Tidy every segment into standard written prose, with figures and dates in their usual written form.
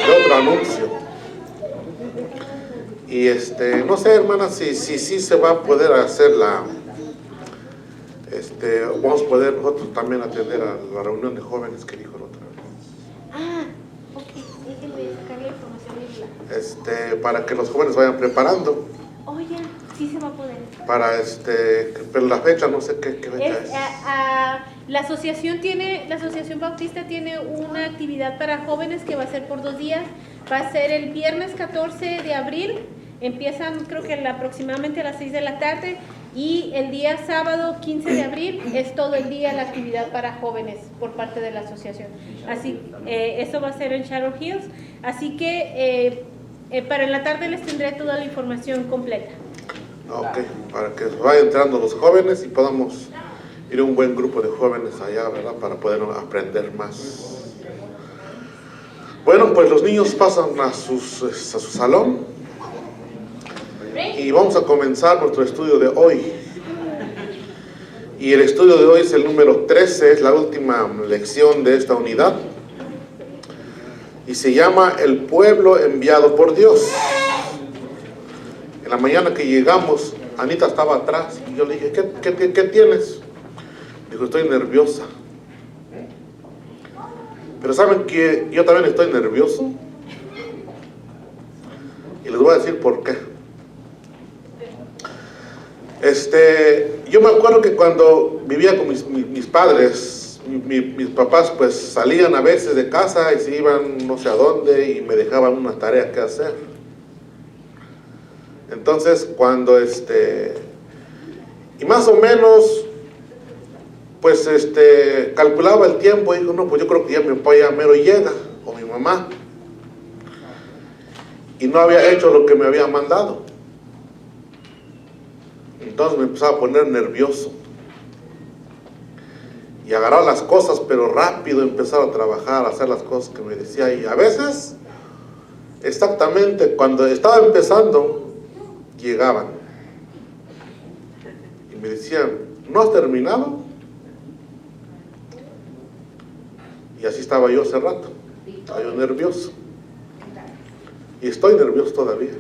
de otro anuncio. Y no sé, hermana, si se va a poder hacer vamos a poder nosotros también atender a la reunión de jóvenes que dijo la otra vez. Ok, déjenme sacar la información para que los jóvenes vayan preparando. Oh, ya, sí se va a poder. Pero la fecha, no sé qué fecha es. La Asociación Bautista tiene una actividad para jóvenes que va a ser por 2 días. Va a ser el viernes 14 de abril. Empiezan, creo que aproximadamente a las 6 de la tarde. Y el día sábado 15 de abril es todo el día la actividad para jóvenes por parte de la asociación. Así, eso va a ser en Shadow Hills. Así que para en la tarde les tendré toda la información completa. Ok, para que vayan entrando los jóvenes y podamos ir a un buen grupo de jóvenes allá, ¿verdad? Para poder aprender más. Bueno, pues los niños pasan a su salón. Y vamos a comenzar nuestro estudio de hoy. Y el estudio de hoy es el número 13, es la última lección de esta unidad. Y se llama El pueblo enviado por Dios. En la mañana que llegamos, Anita estaba atrás y yo le dije, ¿qué tienes? Dijo, estoy nerviosa. Pero ¿saben que yo también estoy nervioso? Y les voy a decir por qué. Yo me acuerdo que cuando vivía con mis padres, mis papás pues salían a veces de casa y se iban no sé a dónde y me dejaban una tarea que hacer. Entonces cuando y más o menos pues calculaba el tiempo y digo, no, pues yo creo que ya mi papá ya mero llega, o mi mamá, y no había hecho lo que me había mandado. Entonces me empezaba a poner nervioso y agarrar las cosas, pero rápido empezar a trabajar, a hacer las cosas que me decía. Y a veces, exactamente cuando estaba empezando, llegaban y me decían, ¿no has terminado? Y así estaba yo hace rato, estaba yo nervioso. Y estoy nervioso todavía.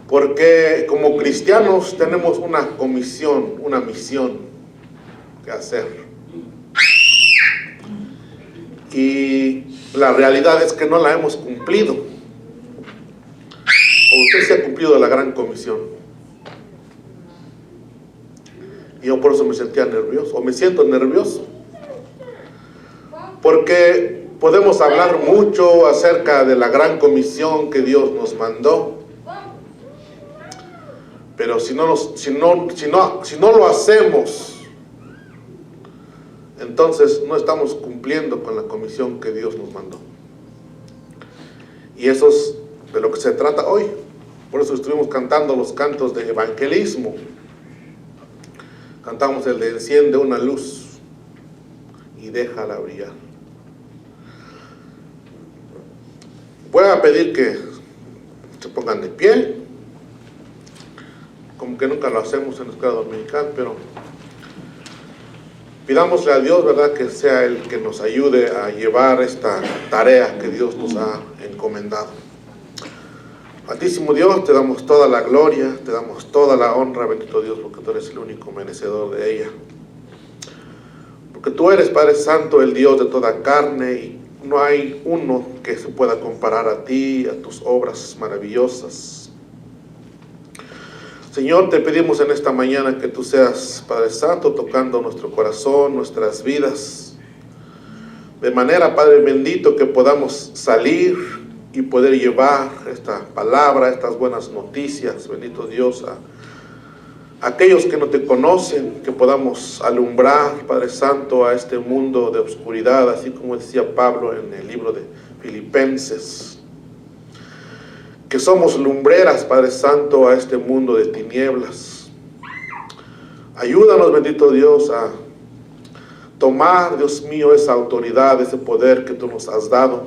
Porque como cristianos tenemos una comisión, una misión que hacer. Y la realidad es que no la hemos cumplido. O usted se ha cumplido la gran comisión. Y yo por eso me sentía nervioso, o me siento nervioso. Porque podemos hablar mucho acerca de la gran comisión que Dios nos mandó. Pero si no lo hacemos, entonces no estamos cumpliendo con la comisión que Dios nos mandó. Y eso es de lo que se trata hoy. Por eso estuvimos cantando los cantos de evangelismo. Cantamos el de enciende una luz y déjala brillar. Voy a pedir que se pongan de pie. Como que nunca lo hacemos en la escuela dominical, pero pidámosle a Dios, ¿verdad?, que sea Él que nos ayude a llevar esta tarea que Dios nos ha encomendado. Altísimo Dios, te damos toda la gloria, te damos toda la honra, bendito Dios, porque tú eres el único merecedor de ella. Porque tú eres, Padre Santo, el Dios de toda carne, y no hay uno que se pueda comparar a ti, a tus obras maravillosas. Señor, te pedimos en esta mañana que tú seas, Padre Santo, tocando nuestro corazón, nuestras vidas, de manera, Padre bendito, que podamos salir y poder llevar esta palabra, estas buenas noticias, bendito Dios, a aquellos que no te conocen, que podamos alumbrar, Padre Santo, a este mundo de oscuridad, así como decía Pablo en el libro de Filipenses, que somos lumbreras, Padre Santo, a este mundo de tinieblas. Ayúdanos, bendito Dios, a tomar, Dios mío, esa autoridad, ese poder que tú nos has dado,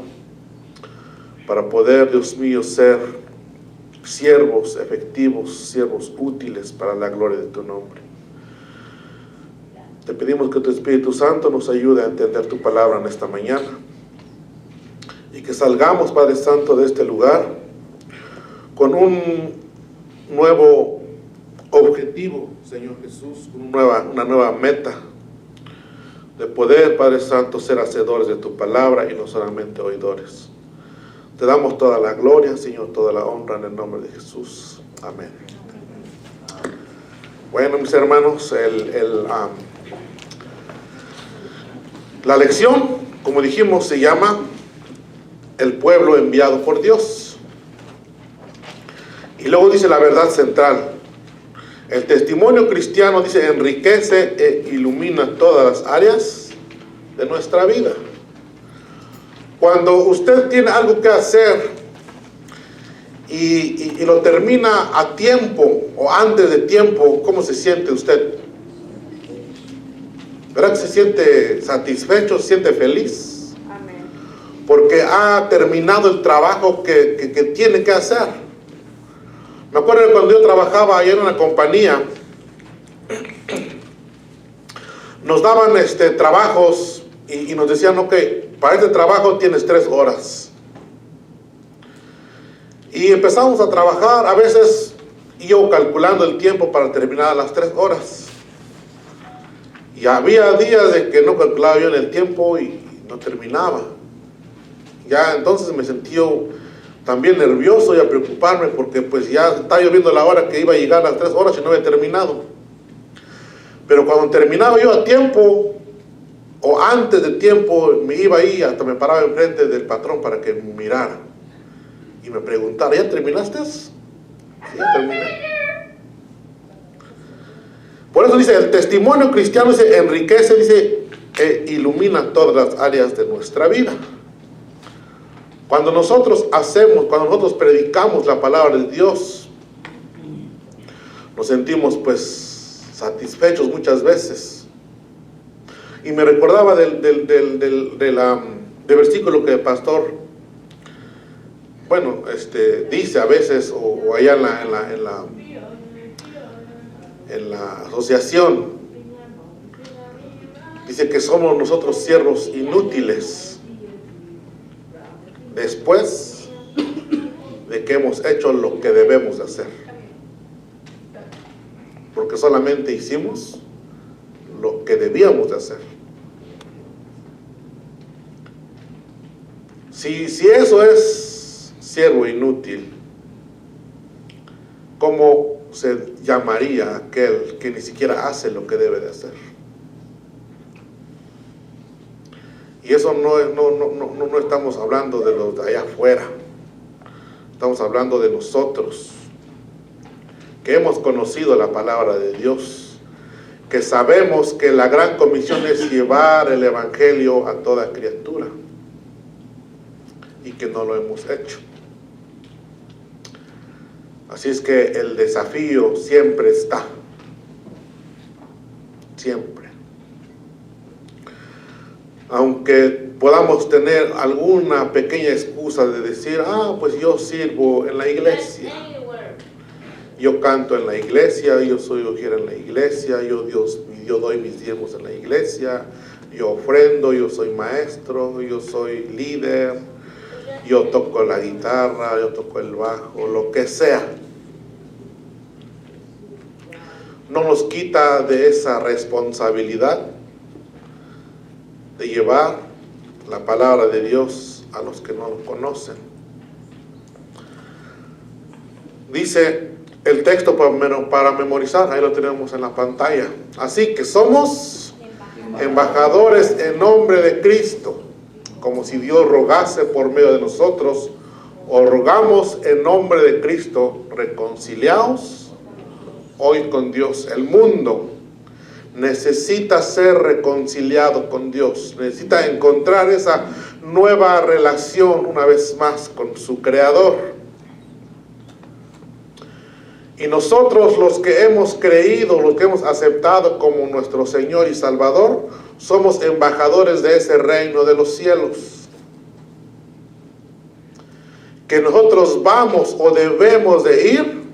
para poder, Dios mío, ser siervos efectivos, siervos útiles para la gloria de tu nombre. Te pedimos que tu Espíritu Santo nos ayude a entender tu palabra en esta mañana y que salgamos, Padre Santo, de este lugar con un nuevo objetivo, Señor Jesús, con una nueva meta de poder, Padre Santo, ser hacedores de tu palabra y no solamente oidores. Te damos toda la gloria, Señor, toda la honra en el nombre de Jesús. Amén. Bueno, mis hermanos, la lección, como dijimos, se llama El pueblo enviado por Dios. Y luego dice la verdad central. El testimonio cristiano, dice, enriquece e ilumina todas las áreas de nuestra vida. Cuando usted tiene algo que hacer y lo termina a tiempo o antes de tiempo, ¿cómo se siente usted? ¿Verdad que se siente satisfecho, se siente feliz? Amén. Porque ha terminado el trabajo que tiene que hacer. Me acuerdo cuando yo trabajaba allá en una compañía, nos daban trabajos y nos decían, ok, para este trabajo tienes 3 horas. Y empezamos a trabajar, a veces yo calculando el tiempo para terminar las 3 horas. Y había días de que no calculaba yo en el tiempo y no terminaba. Ya entonces me sentí también nervioso y a preocuparme porque pues ya estaba yo viendo la hora que iba a llegar a las 3 horas y no había terminado. Pero cuando terminaba yo a tiempo o antes de tiempo, me iba ahí, hasta me paraba enfrente del patrón para que me mirara y me preguntara, ¿ya terminaste? Sí, ya terminé. Por eso dice, el testimonio cristiano dice, enriquece, dice, e ilumina todas las áreas de nuestra vida. Cuando nosotros cuando nosotros predicamos la palabra de Dios, nos sentimos pues satisfechos muchas veces. Y me recordaba del versículo que el pastor, dice a veces, o allá en la asociación, dice que somos nosotros siervos inútiles después de que hemos hecho lo que debemos hacer, porque solamente hicimos lo que debíamos de hacer. Si eso es siervo inútil, ¿cómo se llamaría aquel que ni siquiera hace lo que debe de hacer? Y eso no estamos hablando de los de allá afuera. Estamos hablando de nosotros, que hemos conocido la palabra de Dios, que sabemos que la gran comisión es llevar el evangelio a toda criatura, y que no lo hemos hecho. Así es que el desafío siempre está, siempre. Aunque podamos tener alguna pequeña excusa de decir, pues yo sirvo en la iglesia, yo canto en la iglesia, yo soy ujier en la iglesia, yo doy mis diezmos en la iglesia, yo ofrendo, yo soy maestro, yo soy líder, yo toco la guitarra, yo toco el bajo, lo que sea. No nos quita de esa responsabilidad de llevar la palabra de Dios a los que no lo conocen. Dice el texto para memorizar, ahí lo tenemos en la pantalla. Así que somos embajadores en nombre de Cristo, como si Dios rogase por medio de nosotros, o rogamos en nombre de Cristo, reconciliaos hoy con Dios. El mundo necesita ser reconciliado con Dios, necesita encontrar esa nueva relación una vez más con su Creador. Y nosotros, los que hemos creído, los que hemos aceptado como nuestro Señor y Salvador, somos embajadores de ese reino de los cielos, que nosotros vamos o debemos de ir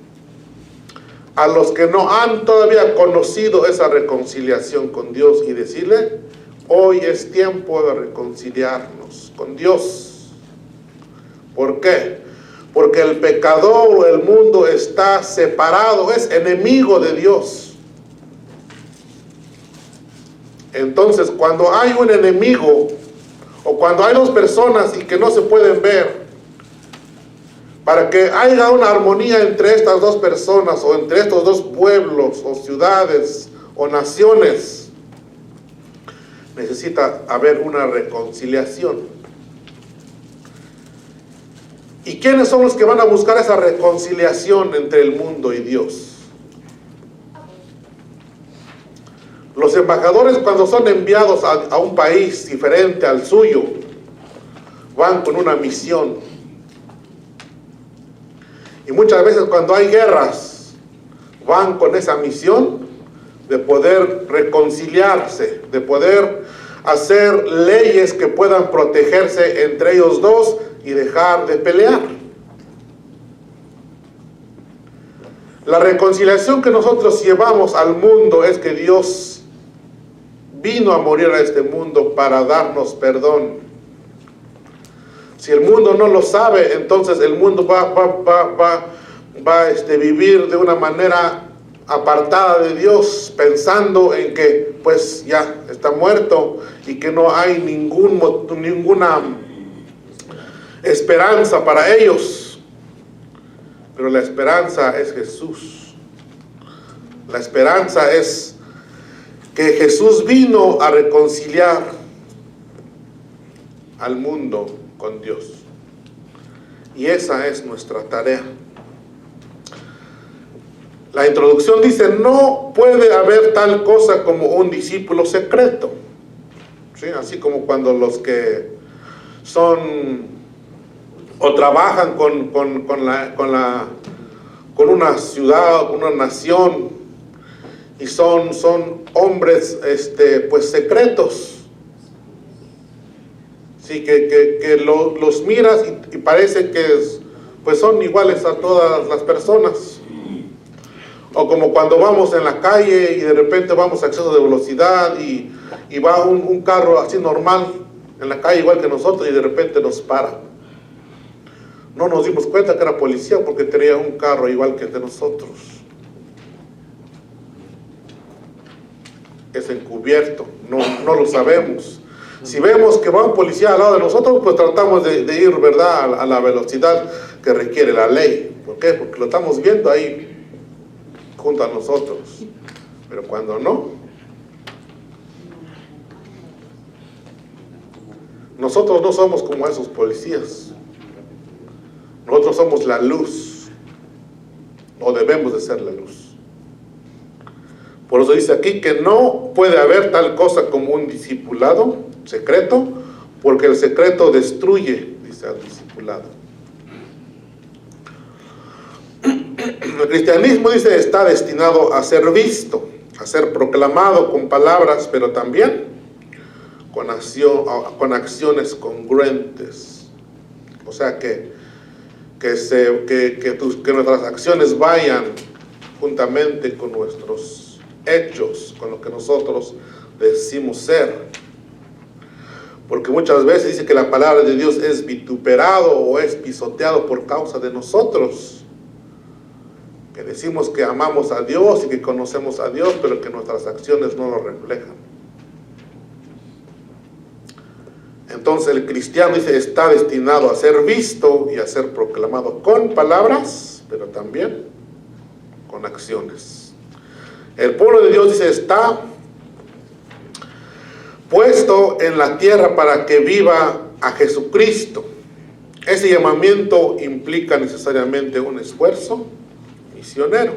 a los que no han todavía conocido esa reconciliación con Dios y decirle, hoy es tiempo de reconciliarnos con Dios. ¿Por qué? Porque el pecador o el mundo está separado, es enemigo de Dios. Entonces, cuando hay un enemigo, o cuando hay dos personas y que no se pueden ver, para que haya una armonía entre estas dos personas, o entre estos dos pueblos, o ciudades, o naciones, necesita haber una reconciliación. ¿Y quiénes son los que van a buscar esa reconciliación entre el mundo y Dios? Los embajadores, cuando son enviados a un país diferente al suyo, van con una misión. Y muchas veces cuando hay guerras, van con esa misión de poder reconciliarse, de poder hacer leyes que puedan protegerse entre ellos dos y dejar de pelear. La reconciliación que nosotros llevamos al mundo es que Dios vino a morir a este mundo para darnos perdón. Si el mundo no lo sabe, entonces el mundo va a vivir de una manera apartada de Dios, pensando en que pues ya está muerto y que no hay ninguna esperanza para ellos. Pero la esperanza es Jesús. La esperanza es que Jesús vino a reconciliar al mundo con Dios. Y esa es nuestra tarea. La introducción dice, no puede haber tal cosa como un discípulo secreto. ¿Sí? Así como cuando los que son o trabajan con una ciudad, con una nación, y son hombres pues secretos. Sí, que los miras y parece que pues son iguales a todas las personas. O como cuando vamos en la calle y de repente vamos a exceso de velocidad y va un carro así normal en la calle igual que nosotros y de repente nos para. No nos dimos cuenta que era policía porque tenía un carro igual que el de nosotros. Es encubierto, no lo sabemos. Si vemos que va un policía al lado de nosotros, pues tratamos de ir, ¿verdad?, a la velocidad que requiere la ley. ¿Por qué? Porque lo estamos viendo ahí junto a nosotros. Pero cuando no, nosotros no somos como esos policías. Nosotros somos la luz, o debemos de ser la luz. Por eso dice aquí que no puede haber tal cosa como un discipulado secreto, porque el secreto destruye, dice, al discipulado. El cristianismo, dice, está destinado a ser visto, a ser proclamado con palabras, pero también con acciones congruentes. O sea, que nuestras acciones vayan juntamente con nuestros hechos, con lo que nosotros decimos ser. Porque muchas veces dice que la palabra de Dios es vituperado o es pisoteado por causa de nosotros. Que decimos que amamos a Dios y que conocemos a Dios, pero que nuestras acciones no lo reflejan. Entonces el cristiano, dice, está destinado a ser visto y a ser proclamado con palabras, pero también con acciones. El pueblo de Dios, dice, está puesto en la tierra para que viva a Jesucristo. Ese llamamiento implica necesariamente un esfuerzo misionero.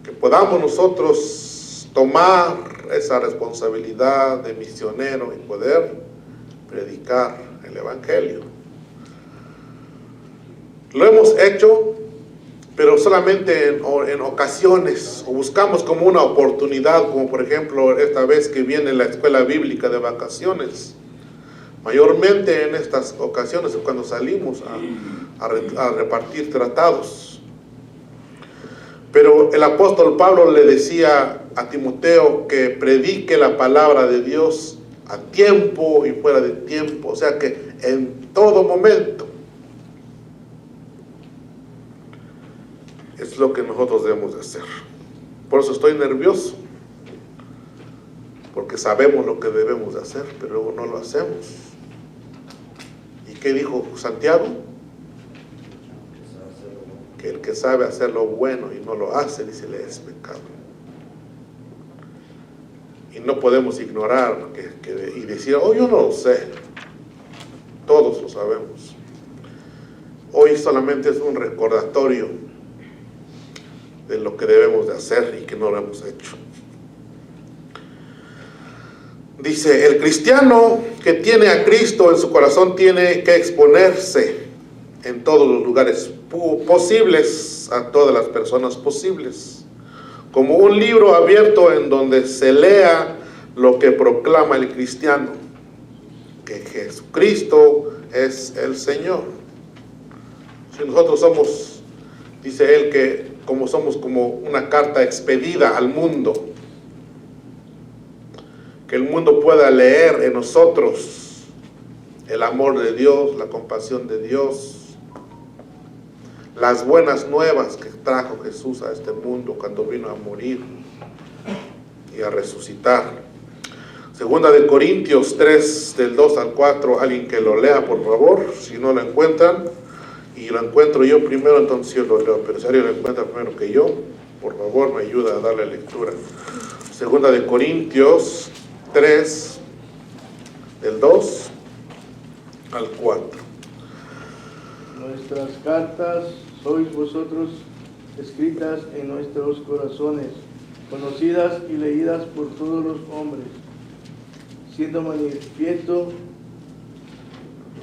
Que podamos nosotros tomar esa responsabilidad de misionero y poder predicar el Evangelio. Lo hemos hecho, pero solamente en ocasiones, o buscamos como una oportunidad, como por ejemplo esta vez que viene la escuela bíblica de vacaciones. Mayormente en estas ocasiones es cuando salimos a repartir tratados. Pero el apóstol Pablo le decía a Timoteo que predique la palabra de Dios a tiempo y fuera de tiempo. O sea que en todo momento. Es lo que nosotros debemos de hacer. Por eso estoy nervioso, porque sabemos lo que debemos de hacer, pero luego no lo hacemos. ¿Y qué dijo Santiago? Que el que sabe hacer lo bueno y no lo hace, dice, le es pecado. Y no podemos ignorar y decir, oh, yo no lo sé. Todos lo sabemos. Hoy solamente es un recordatorio de lo que debemos de hacer y que no lo hemos hecho. Dice, el cristiano que tiene a Cristo en su corazón tiene que exponerse en todos los lugares posibles, a todas las personas posibles, como un libro abierto en donde se lea lo que proclama el cristiano, que Jesucristo es el Señor. Si nosotros somos, dice él, que somos como una carta expedida al mundo, que el mundo pueda leer en nosotros el amor de Dios, la compasión de Dios, las buenas nuevas que trajo Jesús a este mundo cuando vino a morir y a resucitar. Segunda de Corintios 3, del 2 al 4, alguien que lo lea, por favor, si no lo encuentran, y lo encuentro yo primero, entonces yo lo leo, pero si alguien lo encuentra primero que yo, por favor, me ayuda a darle lectura. Segunda de Corintios 3, del 2 al 4. Nuestras cartas sois vosotros, escritas en nuestros corazones, conocidas y leídas por todos los hombres, siendo manifiesto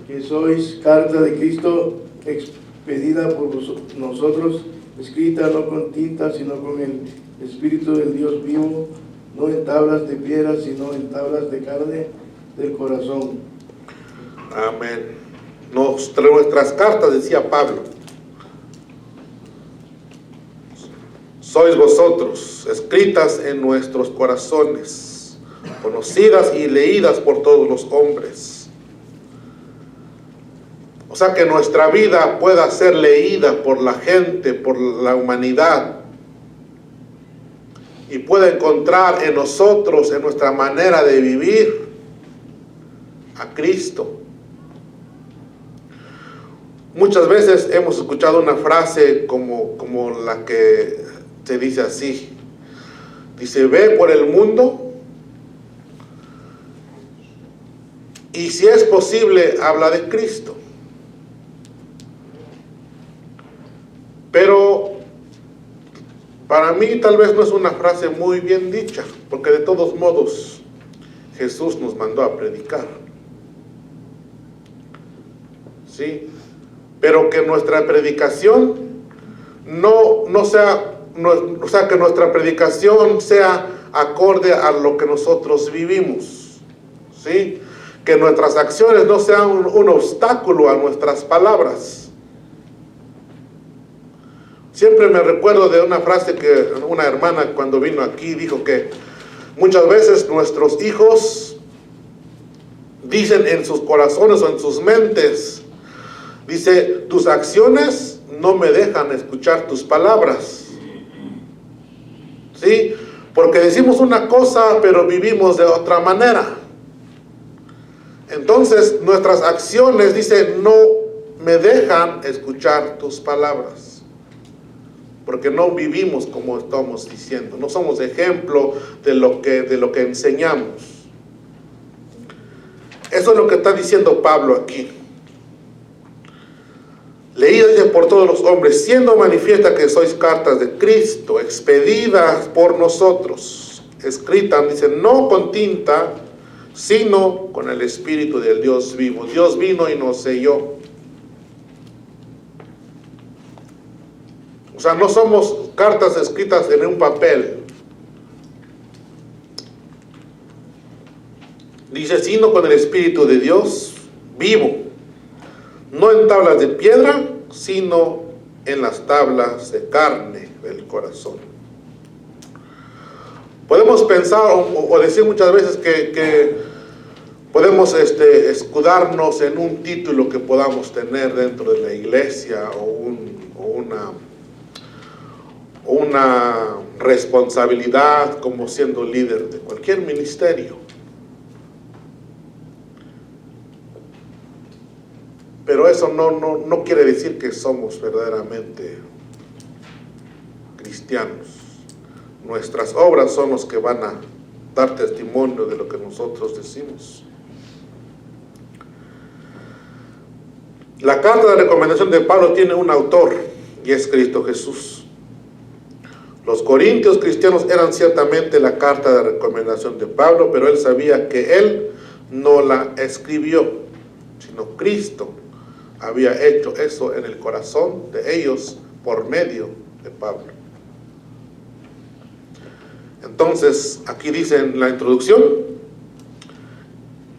que sois carta de Cristo, expedida por nosotros, escrita no con tinta, sino con el Espíritu del Dios vivo, no en tablas de piedra, sino en tablas de carne del corazón. Amén. Nuestras cartas, decía Pablo, sois vosotros, escritas en nuestros corazones, conocidas y leídas por todos los hombres. O sea, que nuestra vida pueda ser leída por la gente, por la humanidad, y pueda encontrar en nosotros, en nuestra manera de vivir, a Cristo. Muchas veces hemos escuchado una frase como la que se dice así. Dice, ve por el mundo y si es posible, habla de Cristo. Pero para mí tal vez no es una frase muy bien dicha, porque de todos modos Jesús nos mandó a predicar. ¿Sí? Pero que nuestra predicación no sea, o sea, que nuestra predicación sea acorde a lo que nosotros vivimos, ¿sí? Que nuestras acciones no sean un obstáculo a nuestras palabras. Siempre me recuerdo de una frase que una hermana cuando vino aquí dijo que muchas veces nuestros hijos dicen en sus corazones o en sus mentes, dice, tus acciones no me dejan escuchar tus palabras. ¿Sí? Porque decimos una cosa, pero vivimos de otra manera. Entonces, nuestras acciones, dice, no me dejan escuchar tus palabras. Porque no vivimos como estamos diciendo. No somos ejemplo de lo que enseñamos. Eso es lo que está diciendo Pablo aquí. Leídas por todos los hombres, siendo manifiesta que sois cartas de Cristo, expedidas por nosotros, escritas, dice, no con tinta, sino con el Espíritu del Dios vivo. Dios vino y nos selló. O sea, no somos cartas escritas en un papel. Dice, sino con el Espíritu de Dios vivo. No en tablas de piedra, sino en las tablas de carne del corazón. Podemos pensar o decir muchas veces que Podemos escudarnos en un título que podamos tener dentro de la iglesia o una responsabilidad como siendo líder de cualquier ministerio. Pero eso no quiere decir que somos verdaderamente cristianos. Nuestras obras son los que van a dar testimonio de lo que nosotros decimos. La carta de recomendación de Pablo tiene un autor y es Cristo Jesús. Los corintios cristianos eran ciertamente la carta de recomendación de Pablo, pero él sabía que él no la escribió, sino Cristo había hecho eso en el corazón de ellos por medio de Pablo. Entonces, aquí dice en la introducción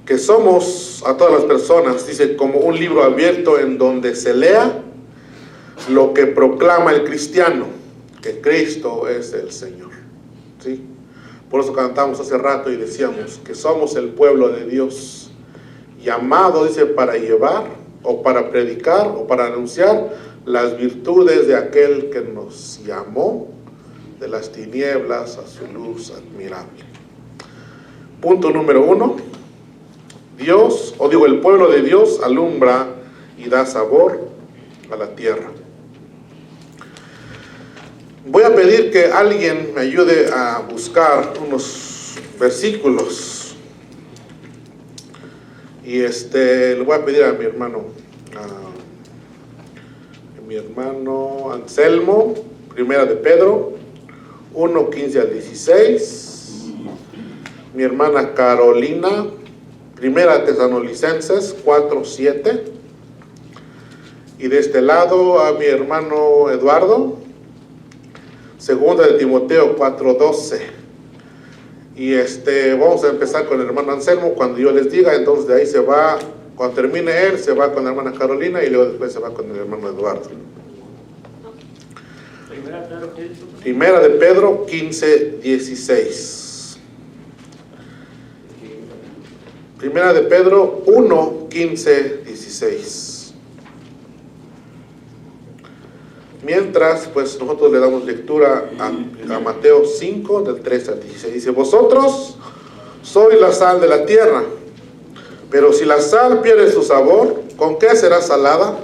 que somos a todas las personas, dice, como un libro abierto en donde se lea lo que proclama el cristiano, que Cristo es el Señor. ¿Sí? Por eso cantamos hace rato y decíamos que somos el pueblo de Dios, llamado, dice, para llevar o para predicar o para anunciar las virtudes de aquel que nos llamó de las tinieblas a su luz admirable. Punto número 1. El pueblo de Dios alumbra y da sabor a la tierra. Voy a pedir que alguien me ayude a buscar unos versículos. Y le voy a pedir a mi hermano Anselmo, Primera de Pedro 1:15 al 16. Mi hermana Carolina, Primera Tesalonicenses 4:7. Y de este lado a mi hermano Eduardo, Segunda de Timoteo 4:12. Y vamos a empezar con el hermano Anselmo cuando yo les diga. Entonces de ahí se va, cuando termine él, se va con la hermana Carolina y luego después se va con el hermano Eduardo. Primera de Pedro 15:16. Primera de Pedro 1:15-16. Mientras, pues nosotros le damos lectura a Mateo 5, del 13 al 16. Dice, vosotros sois la sal de la tierra, pero si la sal pierde su sabor, ¿con qué será salada?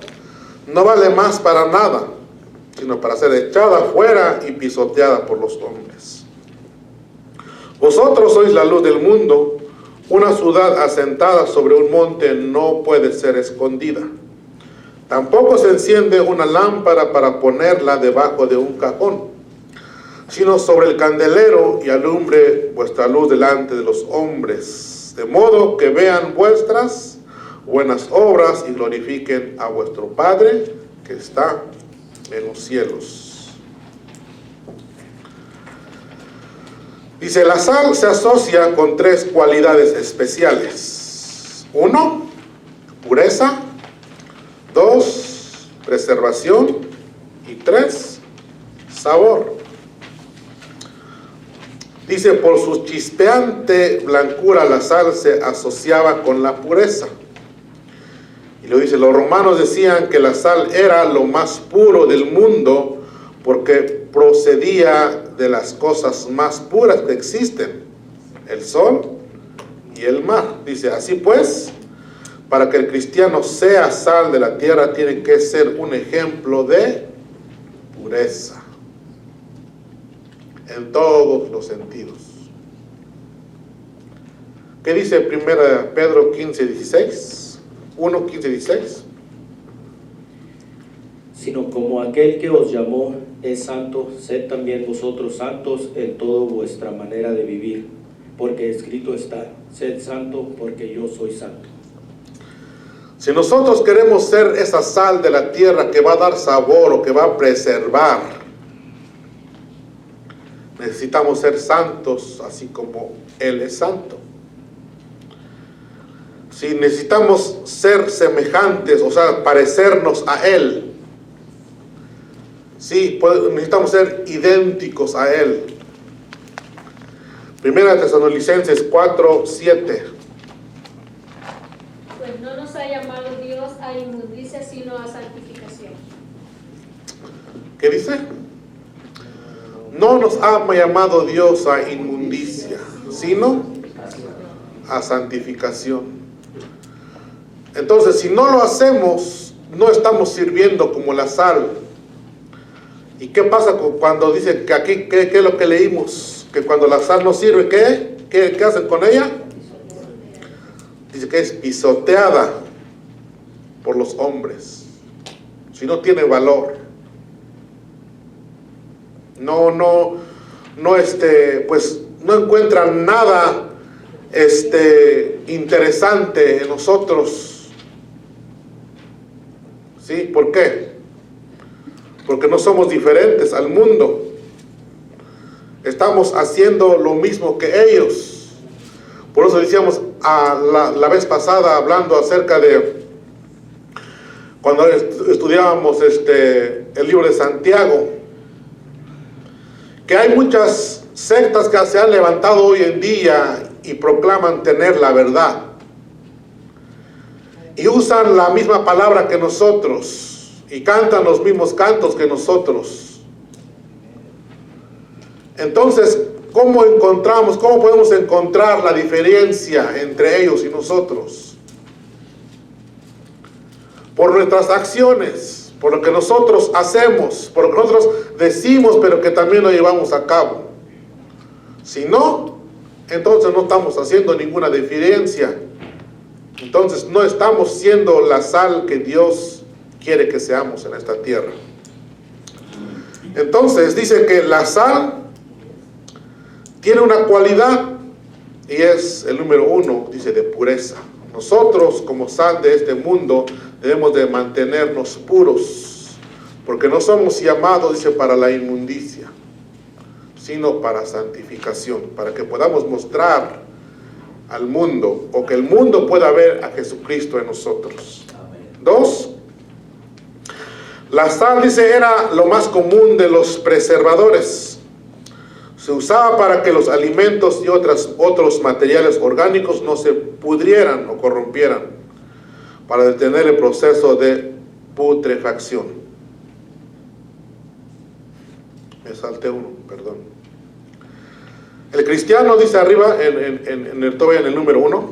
No vale más para nada, sino para ser echada fuera y pisoteada por los hombres. Vosotros sois la luz del mundo. Una ciudad asentada sobre un monte no puede ser escondida. Tampoco se enciende una lámpara para ponerla debajo de un cajón, sino sobre el candelero, y alumbre vuestra luz delante de los hombres, de modo que vean vuestras buenas obras y glorifiquen a vuestro Padre que está en los cielos. Dice, la sal se asocia con 3 cualidades especiales. 1, pureza. 2, preservación. Y 3, sabor. Dice, por su chispeante blancura la sal se asociaba con la pureza. Y lo dice, los romanos decían que la sal era lo más puro del mundo porque procedía de las cosas más puras que existen, el sol y el mar. Dice, así pues, para que el cristiano sea sal de la tierra, tiene que ser un ejemplo de pureza en todos los sentidos. ¿Qué dice 1 Pedro 15:16? 1:15-16. Sino como aquel que os llamó es santo, sed también vosotros santos en toda vuestra manera de vivir, porque escrito está, sed santo porque yo soy santo. Si nosotros queremos ser esa sal de la tierra que va a dar sabor o que va a preservar, necesitamos ser santos así como Él es santo. Si necesitamos ser semejantes, o sea, parecernos a Él, sí, necesitamos ser idénticos a Él. Primera Tesalonicenses 4:7. a inmundicia, sino a santificación. ¿Qué dice? No nos ha llamado Dios a inmundicia, sino a santificación. Entonces, si no lo hacemos, no estamos sirviendo como la sal. ¿Y qué pasa cuando dice que aquí, qué es lo que leímos? Que cuando la sal no sirve, ¿qué hacen con ella? Dice que es pisoteada por los hombres. Si no tiene valor. Pues no encuentran nada interesante en nosotros. ¿Sí? ¿Por qué? Porque no somos diferentes al mundo. Estamos haciendo lo mismo que ellos. Por eso decíamos la vez pasada, hablando acerca de cuando estudiábamos el libro de Santiago, que hay muchas sectas que se han levantado hoy en día y proclaman tener la verdad. Y usan la misma palabra que nosotros. Y cantan los mismos cantos que nosotros. Entonces, ¿cómo podemos encontrar la diferencia entre ellos y nosotros? Por nuestras acciones. Por lo que nosotros hacemos, por lo que nosotros decimos, pero que también lo llevamos a cabo. Si no, entonces no estamos haciendo ninguna diferencia. Entonces no estamos siendo la sal que Dios quiere que seamos en esta tierra. Entonces dice que la sal tiene una cualidad y es el número 1, dice, de pureza. Nosotros, como sal de este mundo, debemos de mantenernos puros, porque no somos llamados, dice, para la inmundicia, sino para santificación, para que podamos mostrar al mundo, o que el mundo pueda ver a Jesucristo en nosotros. 2, la sal, dice, era lo más común de los preservadores. Se usaba para que los alimentos y otros materiales orgánicos no se pudrieran o corrompieran, para detener el proceso de putrefacción. Me salté uno, perdón. El cristiano, dice arriba, todavía en el número 1,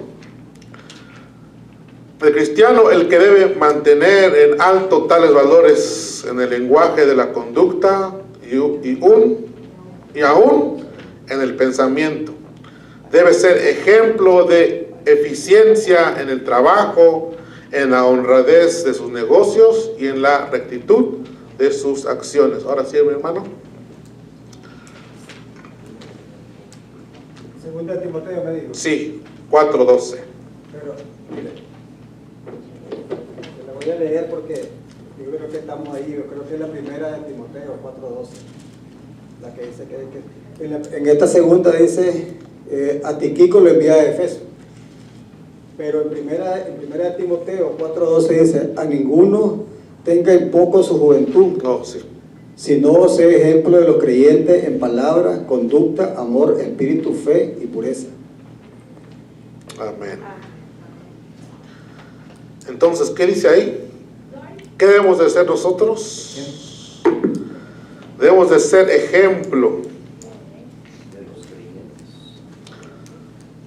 el cristiano, el que debe mantener en alto tales valores en el lenguaje de la conducta y aún en el pensamiento. Debe ser ejemplo de eficiencia en el trabajo, en la honradez de sus negocios y en la rectitud de sus acciones. Ahora sí, mi hermano. Segunda de Timoteo me dijo. Sí, 4:12. Pero, mire, se la voy a leer porque yo creo que estamos ahí. Yo creo que es la primera de Timoteo 4:12. La que dice que en esta segunda dice, a Tiquico lo envía a Efeso. Pero en primera de Timoteo 4:12 dice, a ninguno tenga en poco su juventud, No, sí. sino sea ejemplo de los creyentes en palabra, conducta, amor, espíritu, fe y pureza. Amén. Entonces, ¿qué dice ahí? ¿Qué debemos de ser nosotros? Debemos de ser ejemplo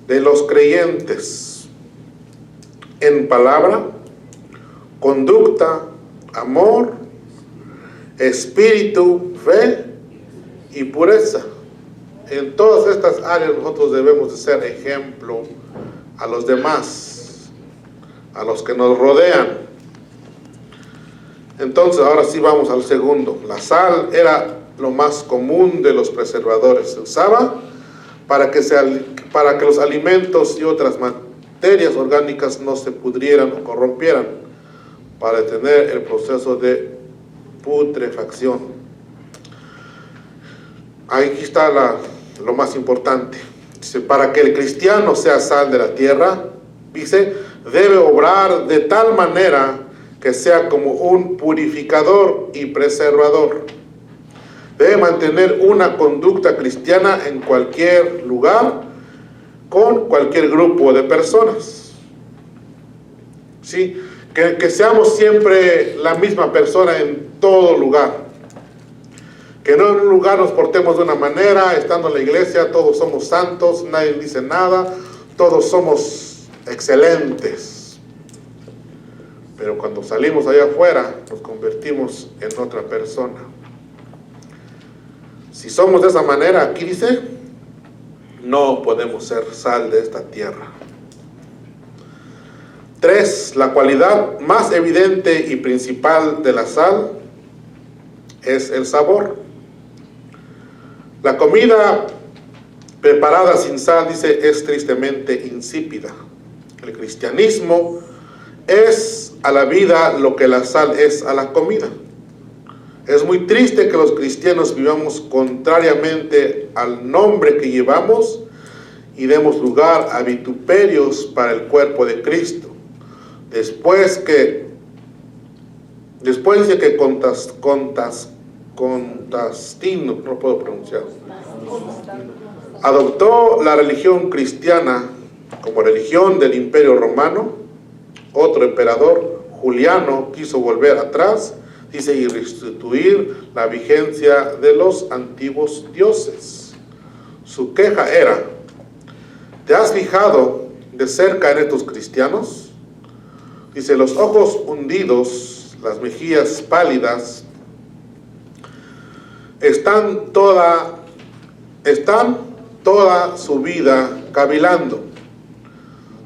de los creyentes en palabra, conducta, amor, espíritu, fe y pureza. En todas estas áreas nosotros debemos de ser ejemplo a los demás, a los que nos rodean. Entonces, ahora sí vamos al segundo. La sal era lo más común de los preservadores. Se usaba para que los alimentos y otras materias orgánicas no se pudrieran o corrompieran, para detener el proceso de putrefacción. Aquí está lo más importante. Dice, para que el cristiano sea sal de la tierra, dice, debe obrar de tal manera que sea como un purificador y preservador. Debe mantener una conducta cristiana en cualquier lugar, con cualquier grupo de personas. ¿Sí? que seamos siempre la misma persona en todo lugar. Que no en un lugar nos portemos de una manera, estando en la iglesia todos somos santos, nadie dice nada, todos somos excelentes. Pero cuando salimos allá afuera nos convertimos en otra persona. Si somos de esa manera, aquí dice, no podemos ser sal de esta tierra. 3. La cualidad más evidente y principal de la sal es el sabor. La comida preparada sin sal, dice, es tristemente insípida. El cristianismo es a la vida lo que la sal es a la comida. Es muy triste que los cristianos vivamos contrariamente al nombre que llevamos y demos lugar a vituperios para el cuerpo de Cristo. Después dice que Constantino, no puedo pronunciar, adoptó la religión cristiana como religión del Imperio Romano. Otro emperador, Juliano, quiso volver atrás, dice, y restituir la vigencia de los antiguos dioses. Su queja era: ¿te has fijado de cerca en estos cristianos? Dice, los ojos hundidos, las mejillas pálidas, están toda su vida cavilando.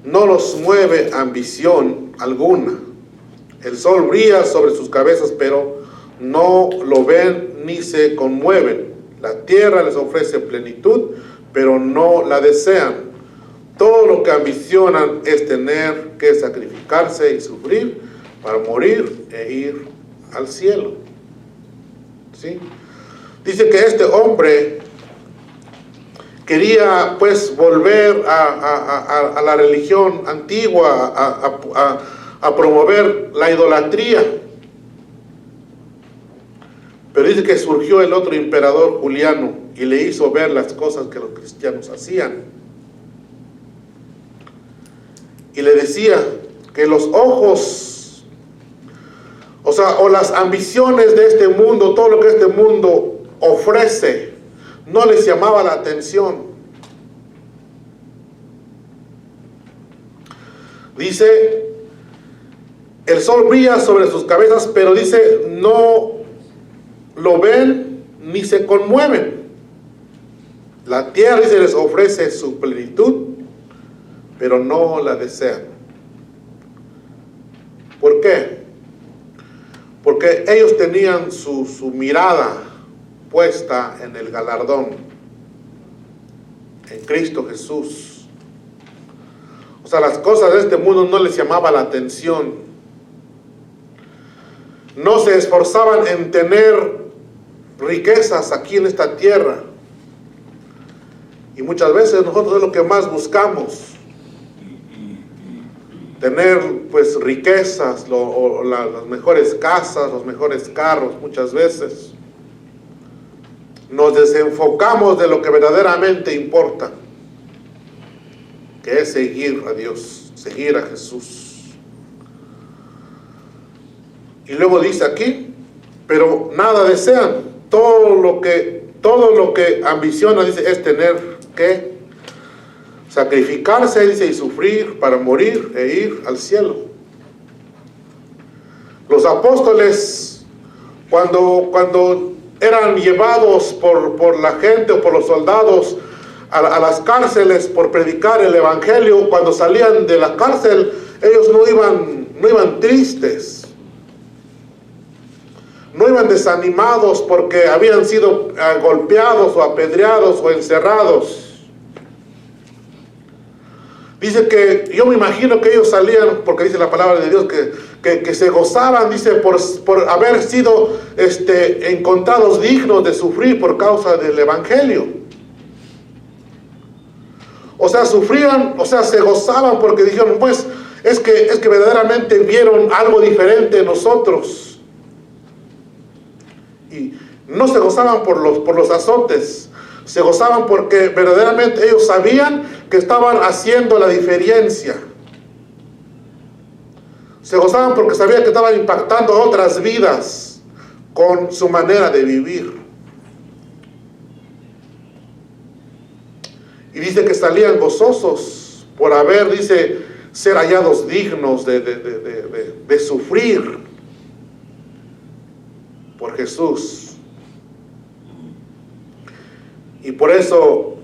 No los mueve ambición alguna. El sol brilla sobre sus cabezas, pero no lo ven ni se conmueven. La tierra les ofrece plenitud, pero no la desean. Todo lo que ambicionan es tener que sacrificarse y sufrir para morir e ir al cielo. ¿Sí? Dice que este hombre quería pues volver a la religión antigua, a promover la idolatría. Pero dice que surgió el otro emperador, Juliano, y le hizo ver las cosas que los cristianos hacían. Y le decía que los ojos, o las ambiciones de este mundo, todo lo que este mundo ofrece, no les llamaba la atención. Dice, el sol brilla sobre sus cabezas, pero dice, no lo ven ni se conmueven. La tierra, dice, les ofrece su plenitud, pero no la desean. ¿Por qué? Porque ellos tenían su mirada puesta en el galardón, en Cristo Jesús. Las cosas de este mundo no les llamaba la atención. No se esforzaban en tener riquezas aquí en esta tierra. Y muchas veces nosotros es lo que más buscamos. Tener pues riquezas, las mejores casas, los mejores carros. Muchas veces nos desenfocamos de lo que verdaderamente importa, que es seguir a Dios, seguir a Jesús. Y luego dice aquí, pero nada desean. Todo lo que ambiciona, dice, es tener que sacrificarse, dice, y sufrir para morir e ir al cielo. Los apóstoles, cuando eran llevados por la gente o por los soldados a las cárceles por predicar el evangelio, cuando salían de la cárcel, ellos no iban tristes, no iban desanimados porque habían sido golpeados o apedreados o encerrados. Dice que, yo me imagino que ellos salían, porque dice la palabra de Dios, que se gozaban, dice, por haber sido encontrados dignos de sufrir por causa del evangelio. Sufrían, se gozaban porque dijeron, pues, es que verdaderamente vieron algo diferente en nosotros. Y no se gozaban por los azotes, se gozaban porque verdaderamente ellos sabían que estaban haciendo la diferencia. Se gozaban porque sabían que estaban impactando a otras vidas con su manera de vivir. Y dice que salían gozosos por haber, dice, ser hallados dignos de sufrir por Jesús. Y por eso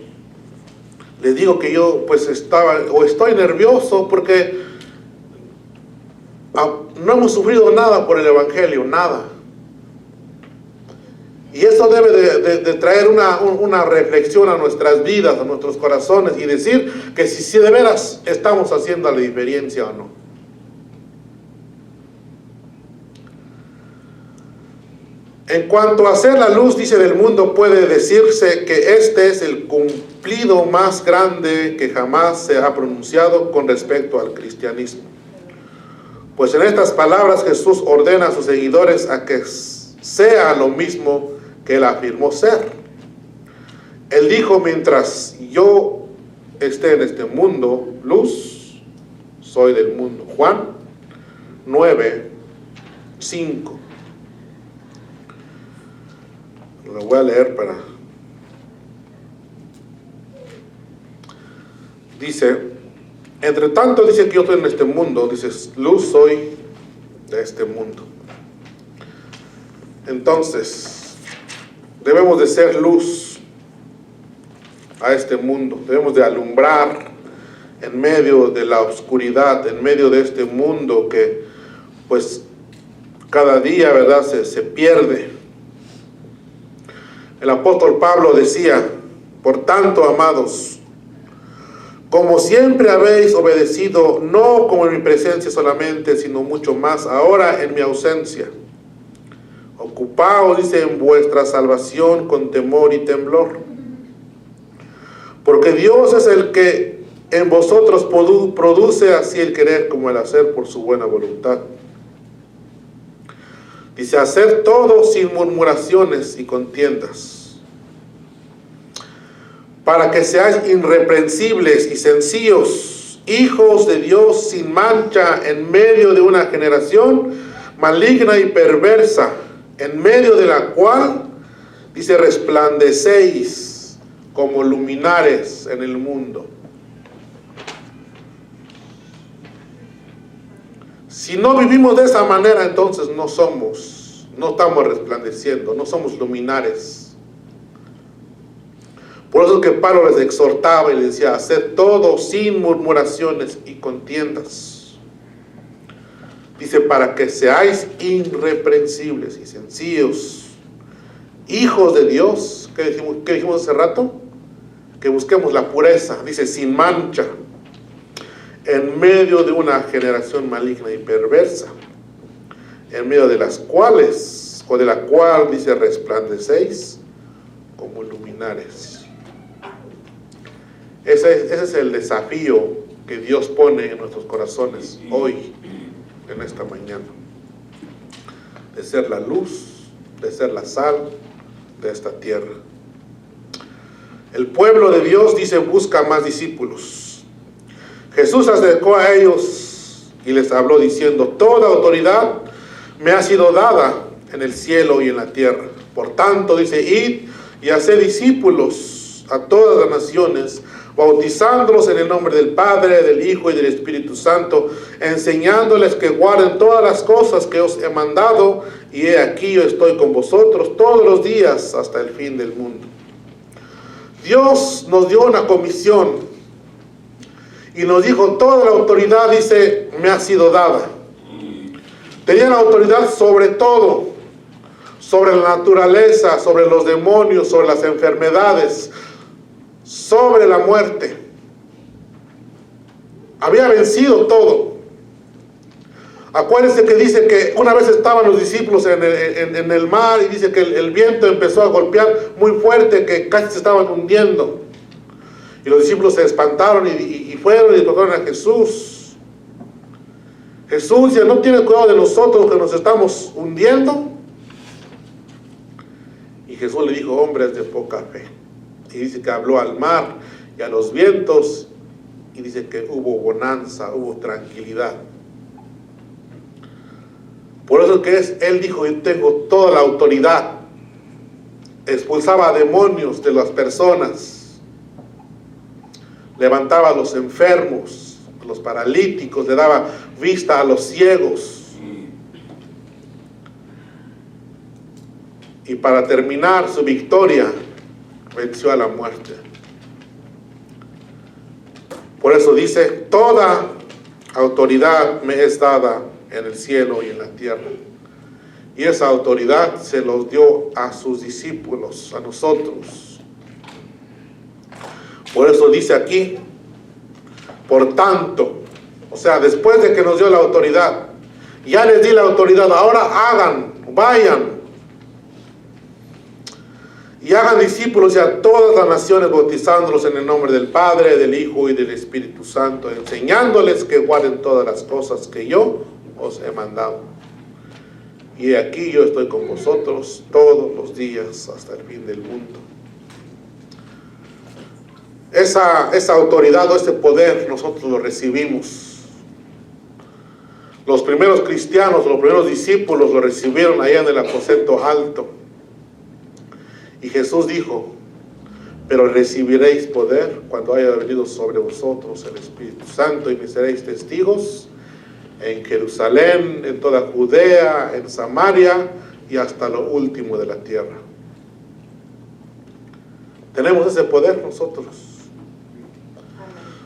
les digo que yo pues estoy nervioso porque no hemos sufrido nada por el Evangelio, nada. Y eso debe de traer una reflexión a nuestras vidas, a nuestros corazones, y decir que si de veras estamos haciendo la diferencia o no. En cuanto a ser la luz, dice, del mundo, puede decirse que este es el cumplido más grande que jamás se ha pronunciado con respecto al cristianismo. Pues en estas palabras Jesús ordena a sus seguidores a que sea lo mismo que él afirmó ser. Él dijo: mientras yo esté en este mundo, luz soy del mundo. Juan 9:5. Lo voy a leer para... Dice: entre tanto, dice que yo estoy en este mundo, dice, luz soy de este mundo. Entonces, debemos de ser luz a este mundo, debemos de alumbrar en medio de la oscuridad, en medio de este mundo que pues cada día, ¿verdad?, se pierde. El apóstol Pablo decía: por tanto, amados, como siempre habéis obedecido, no como en mi presencia solamente, sino mucho más ahora en mi ausencia, ocupaos, dice, en vuestra salvación con temor y temblor, porque Dios es el que en vosotros produce así el querer como el hacer por su buena voluntad. Dice: hacer todo sin murmuraciones y contiendas, para que seáis irreprensibles y sencillos, hijos de Dios sin mancha, en medio de una generación maligna y perversa, en medio de la cual, dice, resplandecéis como luminares en el mundo. Si no vivimos de esa manera, entonces no estamos resplandeciendo, no somos luminares. Por eso es que Pablo les exhortaba y les decía: haced todo sin murmuraciones y contiendas. Dice: para que seáis irreprensibles y sencillos, hijos de Dios. ¿Qué dijimos hace rato? Que busquemos la pureza. Dice: sin mancha, en medio de una generación maligna y perversa, en medio de las cuales, o de la cual, dice, resplandecéis como luminares. Ese es el desafío que Dios pone en nuestros corazones hoy, en esta mañana. De ser la luz, de ser la sal de esta tierra. El pueblo de Dios, dice, busca más discípulos. Jesús se acercó a ellos y les habló diciendo: toda autoridad me ha sido dada en el cielo y en la tierra. Por tanto, dice, id y haced discípulos a todas las naciones, bautizándolos en el nombre del Padre, del Hijo y del Espíritu Santo, enseñándoles que guarden todas las cosas que os he mandado, y he aquí yo estoy con vosotros todos los días hasta el fin del mundo. Dios nos dio una comisión y nos dijo: toda la autoridad, dice, me ha sido dada. Tenía la autoridad sobre todo, sobre la naturaleza, sobre los demonios, sobre las enfermedades, sobre la muerte. Había vencido todo. Acuérdense que dice que una vez estaban los discípulos en el mar, y dice que el viento empezó a golpear muy fuerte, que casi se estaban hundiendo. Y los discípulos se espantaron y fueron y tocaron a Jesús. Jesús dice: ¿no tiene cuidado de nosotros que nos estamos hundiendo? Y Jesús le dijo: hombres de poca fe. Y dice que habló al mar y a los vientos, y dice que hubo bonanza, hubo tranquilidad. Por eso él dijo, yo tengo toda la autoridad. Expulsaba demonios de las personas, levantaba a los enfermos, a los paralíticos, le daba vista a los ciegos. Y para terminar su victoria, venció a la muerte. Por eso dice, toda autoridad me es dada en el cielo y en la tierra. Y esa autoridad se los dio a sus discípulos, a nosotros. Por eso dice aquí, por tanto, o sea, después de que nos dio la autoridad, ya les di la autoridad, ahora hagan, vayan, y hagan discípulos a todas las naciones, bautizándolos en el nombre del Padre, del Hijo y del Espíritu Santo, enseñándoles que guarden todas las cosas que yo os he mandado. Y aquí yo estoy con vosotros todos los días hasta el fin del mundo. Esa autoridad o ese poder nosotros lo recibimos. Los primeros cristianos, los primeros discípulos lo recibieron allá en el aposento alto. Y Jesús dijo, pero recibiréis poder cuando haya venido sobre vosotros el Espíritu Santo y me seréis testigos en Jerusalén, en toda Judea, en Samaria y hasta lo último de la tierra. Tenemos ese poder nosotros.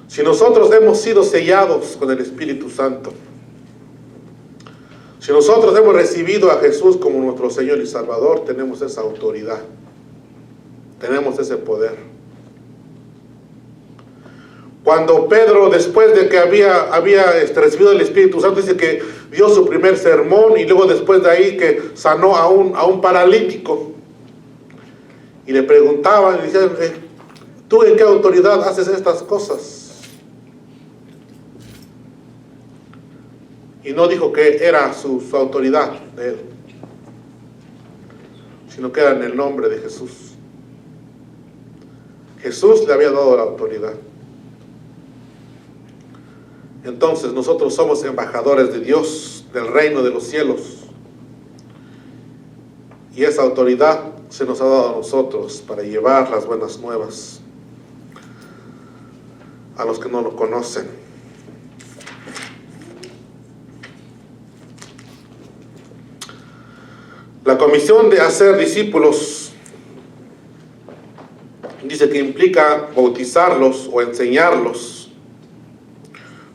Si nosotros hemos sido sellados con el Espíritu Santo, si nosotros hemos recibido a Jesús como nuestro Señor y Salvador, tenemos esa autoridad, tenemos ese poder. Cuando Pedro, después de que había recibido el Espíritu Santo, dice que dio su primer sermón y luego después de ahí que sanó a un paralítico. Y le preguntaban, y decían, ¿tú en qué autoridad haces estas cosas? Y no dijo que era su autoridad de él, sino que era en el nombre de Jesús. Jesús le había dado la autoridad. Entonces nosotros somos embajadores de Dios, del reino de los cielos. Y esa autoridad se nos ha dado a nosotros para llevar las buenas nuevas a los que no lo conocen. La comisión de hacer discípulos dice que implica bautizarlos o enseñarlos.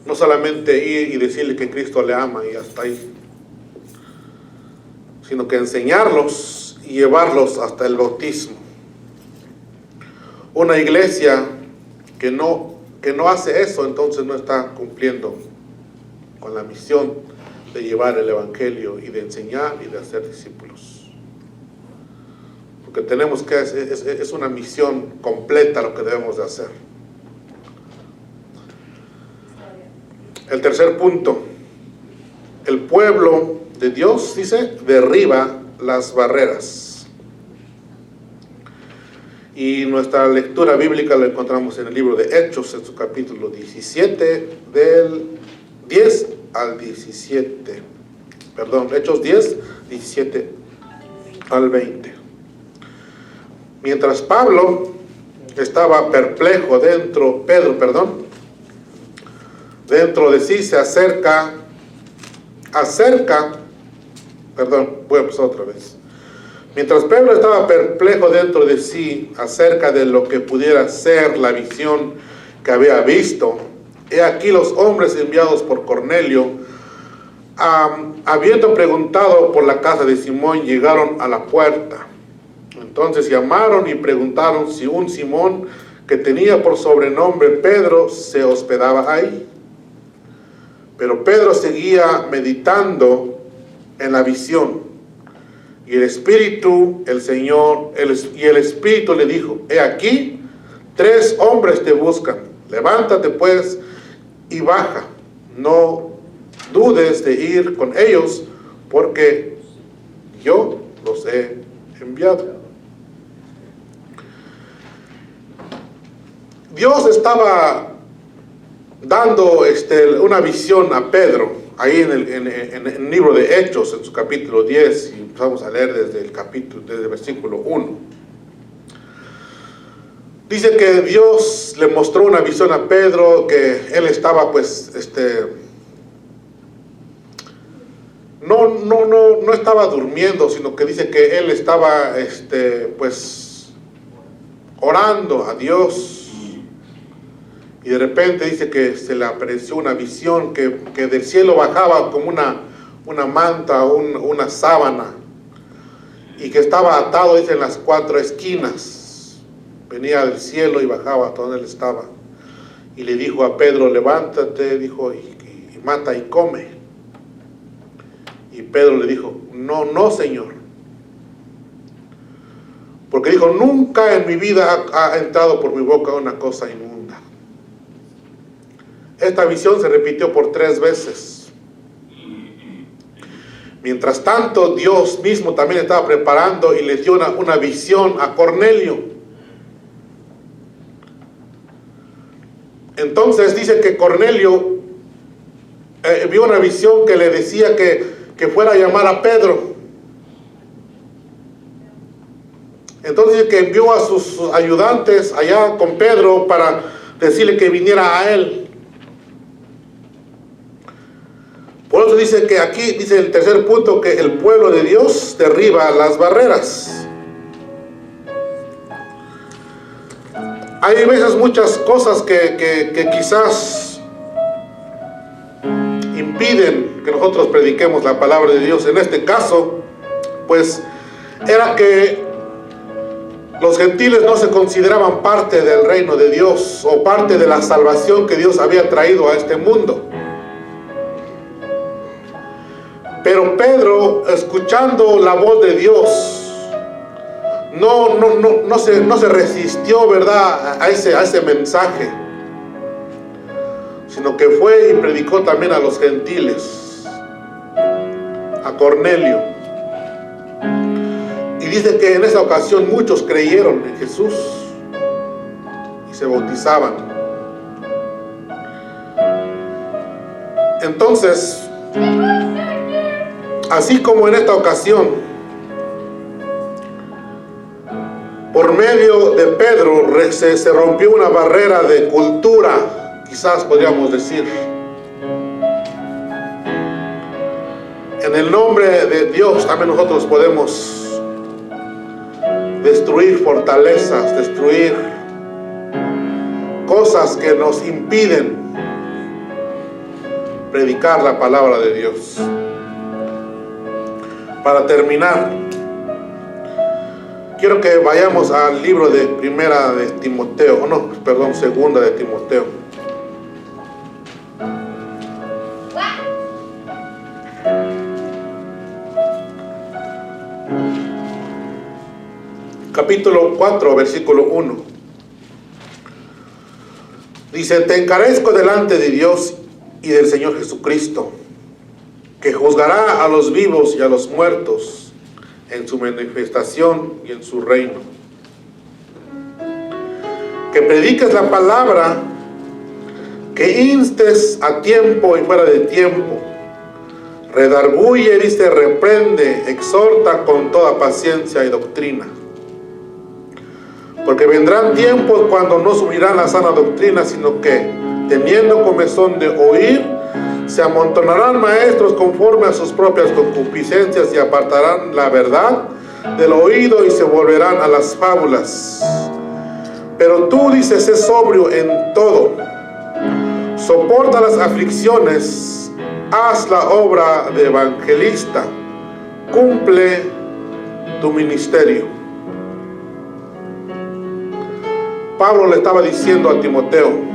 No solamente ir y decirle que Cristo le ama y hasta ahí, sino que enseñarlos y llevarlos hasta el bautismo. Una iglesia que no hace eso, entonces no está cumpliendo con la misión de llevar el evangelio y de enseñar y de hacer discípulos. Porque tenemos que, es una misión completa lo que debemos de hacer. El tercer punto, el pueblo de Dios, dice, derriba las barreras. Y nuestra lectura bíblica la encontramos en el libro de Hechos, en su capítulo 17, del 10 al 17. Perdón, Hechos 10, 17 al 20. Mientras Pablo estaba perplejo dentro de sí se voy a empezar otra vez. Mientras Pedro estaba perplejo dentro de sí acerca de lo que pudiera ser la visión que había visto, he aquí los hombres enviados por Cornelio, habiendo preguntado por la casa de Simón, llegaron a la puerta. Entonces llamaron y preguntaron si un Simón que tenía por sobrenombre Pedro se hospedaba ahí. Pero Pedro seguía meditando en la visión. Y el Espíritu le dijo, he aquí, 3 hombres te buscan. Levántate pues y baja. No dudes de ir con ellos, porque yo los he enviado. Dios estaba dando una visión a Pedro, ahí en el libro de Hechos, en su capítulo 10, y empezamos a leer desde el versículo 1. Dice que Dios le mostró una visión a Pedro, que él estaba pues, no estaba durmiendo, sino que dice que él estaba, pues, orando a Dios. Y de repente dice que se le apareció una visión que del cielo bajaba como una manta, una sábana, y que estaba atado, dice, en las 4 esquinas. Venía del cielo y bajaba hasta donde él estaba. Y le dijo a Pedro, levántate, dijo, y mata y come. Y Pedro le dijo, no, Señor. Porque dijo, nunca en mi vida ha entrado por mi boca una cosa inmunda. Esta visión se repitió por 3 veces. Mientras tanto, Dios mismo también estaba preparando y le dio una visión a Cornelio. Entonces dice que Cornelio vio una visión que le decía que fuera a llamar a Pedro. Entonces dice que envió a sus ayudantes allá con Pedro para decirle que viniera a él. Por eso dice que aquí, dice el tercer punto, que el pueblo de Dios derriba las barreras. Hay veces muchas cosas que quizás impiden que nosotros prediquemos la palabra de Dios. En este caso, pues, era que los gentiles no se consideraban parte del reino de Dios o parte de la salvación que Dios había traído a este mundo. Pero Pedro, escuchando la voz de Dios, no se resistió, ¿verdad?, a ese mensaje, sino que fue y predicó también a los gentiles, a Cornelio. Y dice que en esa ocasión muchos creyeron en Jesús y se bautizaban. Entonces, así como en esta ocasión, por medio de Pedro se rompió una barrera de cultura, quizás podríamos decir. En el nombre de Dios también nosotros podemos destruir fortalezas, destruir cosas que nos impiden predicar la palabra de Dios. Para terminar, quiero que vayamos al libro de segunda de Timoteo. Capítulo 4, versículo 1. Dice, te encarezco delante de Dios y del Señor Jesucristo, que juzgará a los vivos y a los muertos en su manifestación y en su reino. Que prediques la palabra, que instes a tiempo y fuera de tiempo, redarguye, dice, reprende, exhorta con toda paciencia y doctrina. Porque vendrán tiempos cuando no subirán la sana doctrina, sino que, teniendo comezón de oír, se amontonarán maestros conforme a sus propias concupiscencias y apartarán la verdad del oído y se volverán a las fábulas. Pero tú, dices, sé sobrio en todo, soporta las aflicciones, haz la obra de evangelista, cumple tu ministerio. Pablo le estaba diciendo a Timoteo,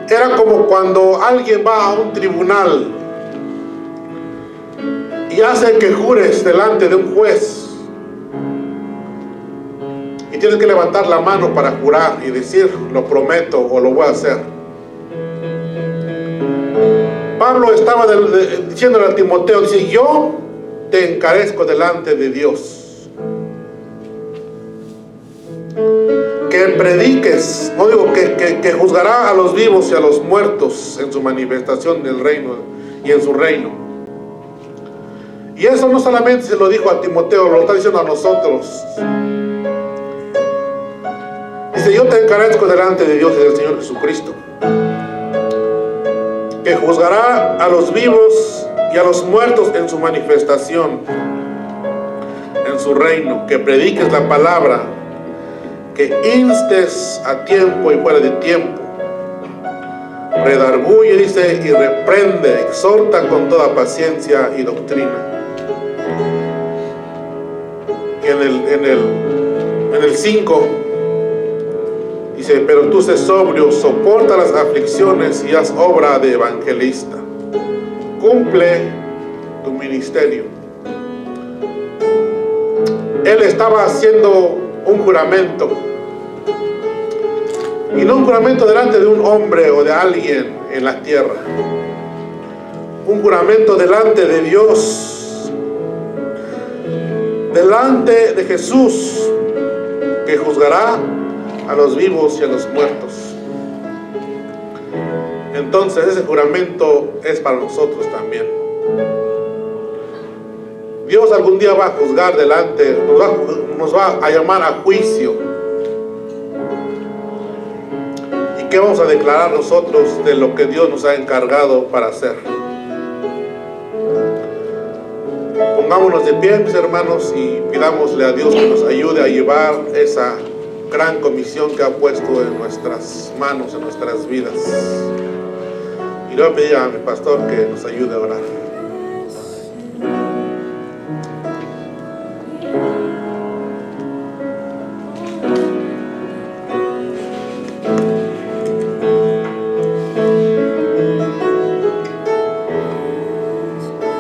era como cuando alguien va a un tribunal y hace que jures delante de un juez y tienes que levantar la mano para jurar y decir, lo prometo o lo voy a hacer. Pablo estaba diciéndole a Timoteo, dice, yo te encarezco delante de Dios que prediques, no digo que juzgará a los vivos y a los muertos en su manifestación del reino y en su reino. Y eso no solamente se lo dijo a Timoteo, lo está diciendo a nosotros. Dice: yo te encarezco delante de Dios y del Señor Jesucristo, que juzgará a los vivos y a los muertos en su manifestación, en su reino, que prediques la palabra, que instes a tiempo y fuera de tiempo, redarguye, dice, y reprende, exhorta con toda paciencia y doctrina. En el 5 dice: pero tú sé sobrio, soporta las aflicciones y haz obra de evangelista, cumple tu ministerio. Él estaba haciendo un juramento, y no un juramento delante de un hombre o de alguien en la tierra, un juramento delante de Dios, delante de Jesús, que juzgará a los vivos y a los muertos. Entonces ese juramento es para nosotros también. Dios algún día va a juzgar delante, nos va a llamar a juicio. ¿Y qué vamos a declarar nosotros de lo que Dios nos ha encargado para hacer? Pongámonos de pie, mis hermanos, y pidámosle a Dios que nos ayude a llevar esa gran comisión que ha puesto en nuestras manos, en nuestras vidas. Y le voy a pedir a mi pastor que nos ayude a orar.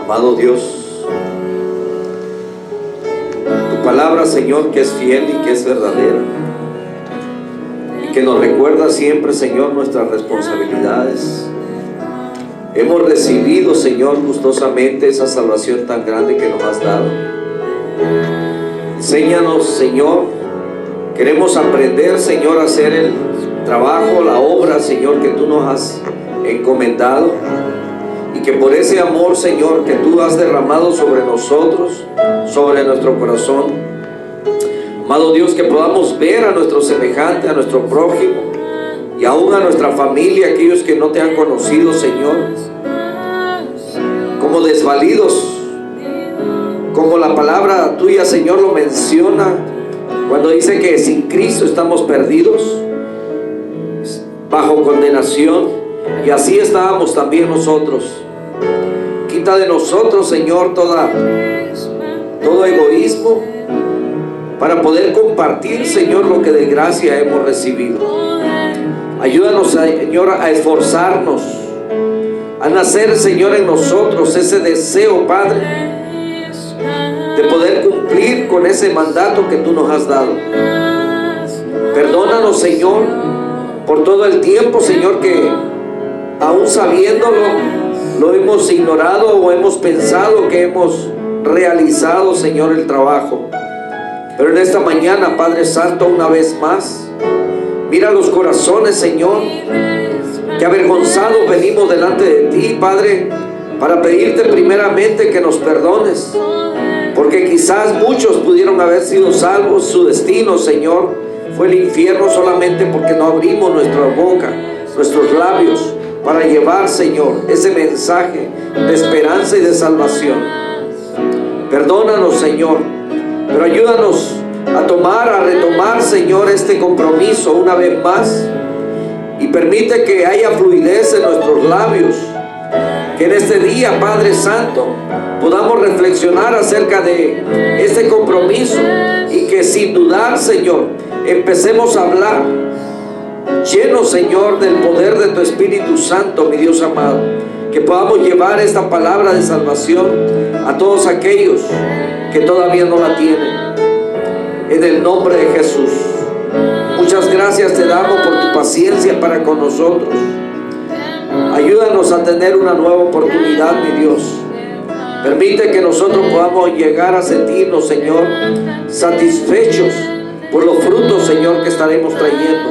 Amado Dios, tu palabra, Señor, que es fiel y que es verdadera, y que nos recuerda siempre, Señor, nuestras responsabilidades. Hemos recibido, Señor, gustosamente esa salvación tan grande que nos has dado. Enséñanos, Señor. Queremos aprender, Señor, a hacer el trabajo, la obra, Señor, que tú nos has encomendado. Y que por ese amor, Señor, que tú has derramado sobre nosotros, sobre nuestro corazón, amado Dios, que podamos ver a nuestro semejante, a nuestro prójimo y aún a nuestra familia, aquellos que no te han conocido, Señor, como desvalidos, como la palabra tuya, Señor, lo menciona cuando dice que sin Cristo estamos perdidos, bajo condenación. Y así estábamos también nosotros. Quita de nosotros, Señor, todo egoísmo, para poder compartir, Señor, lo que de gracia hemos recibido. Ayúdanos, Señor, a esforzarnos, a nacer, Señor, en nosotros ese deseo, Padre, de poder cumplir con ese mandato que tú nos has dado. Perdónanos, Señor, por todo el tiempo, Señor, que aún sabiéndolo, lo hemos ignorado o hemos pensado que hemos realizado, Señor, el trabajo. Pero en esta mañana, Padre Santo, una vez más, mira los corazones, Señor, que avergonzados venimos delante de ti, Padre, para pedirte primeramente que nos perdones, porque quizás muchos pudieron haber sido salvos. Su destino, Señor, fue el infierno solamente porque no abrimos nuestra boca, nuestros labios, para llevar, Señor, ese mensaje de esperanza y de salvación. Perdónanos, Señor, pero ayúdanos a retomar, Señor, este compromiso una vez más, y permite que haya fluidez en nuestros labios, que en este día, Padre Santo, podamos reflexionar acerca de este compromiso, y que sin dudar, Señor, empecemos a hablar llenos, Señor, del poder de tu Espíritu Santo, mi Dios amado, que podamos llevar esta palabra de salvación a todos aquellos que todavía no la tienen, en el nombre de Jesús. Muchas gracias te damos por tu paciencia para con nosotros. Ayúdanos a tener una nueva oportunidad, mi Dios. Permite que nosotros podamos llegar a sentirnos, Señor, satisfechos por los frutos, Señor, que estaremos trayendo.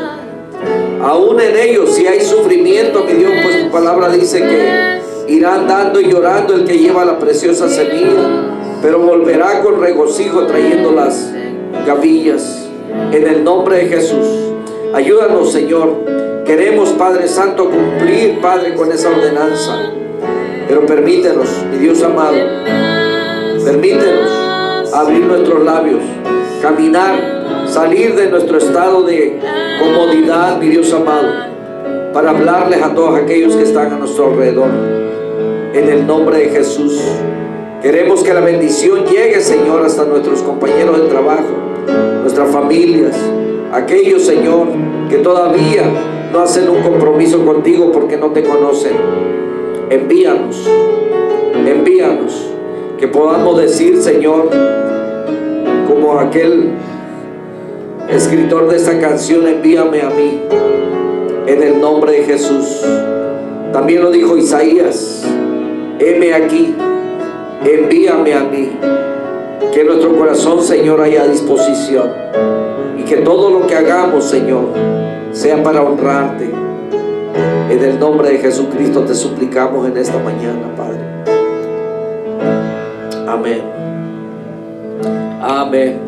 Aún en ellos, si hay sufrimiento, mi Dios, pues tu palabra dice que irá andando y llorando el que lleva la preciosa semilla, pero volverá con regocijo trayendo las gavillas. En el nombre de Jesús, ayúdanos, Señor. Queremos, Padre Santo, cumplir, Padre, con esa ordenanza. Pero permítenos, mi Dios amado, permítenos abrir nuestros labios, caminar, salir de nuestro estado de comodidad, mi Dios amado, para hablarles a todos aquellos que están a nuestro alrededor. En el nombre de Jesús, queremos que la bendición llegue, Señor, hasta nuestros compañeros de trabajo, nuestras familias, aquellos, Señor, que todavía no hacen un compromiso contigo porque no te conocen. Envíanos, que podamos decir, Señor, como aquel escritor de esta canción, envíame a mí, en el nombre de Jesús. También lo dijo Isaías, heme aquí, envíame a mí. Que nuestro corazón, Señor, haya disposición, y que todo lo que hagamos, Señor, sea para honrarte. En el nombre de Jesucristo te suplicamos en esta mañana, Padre. Amén. Amén.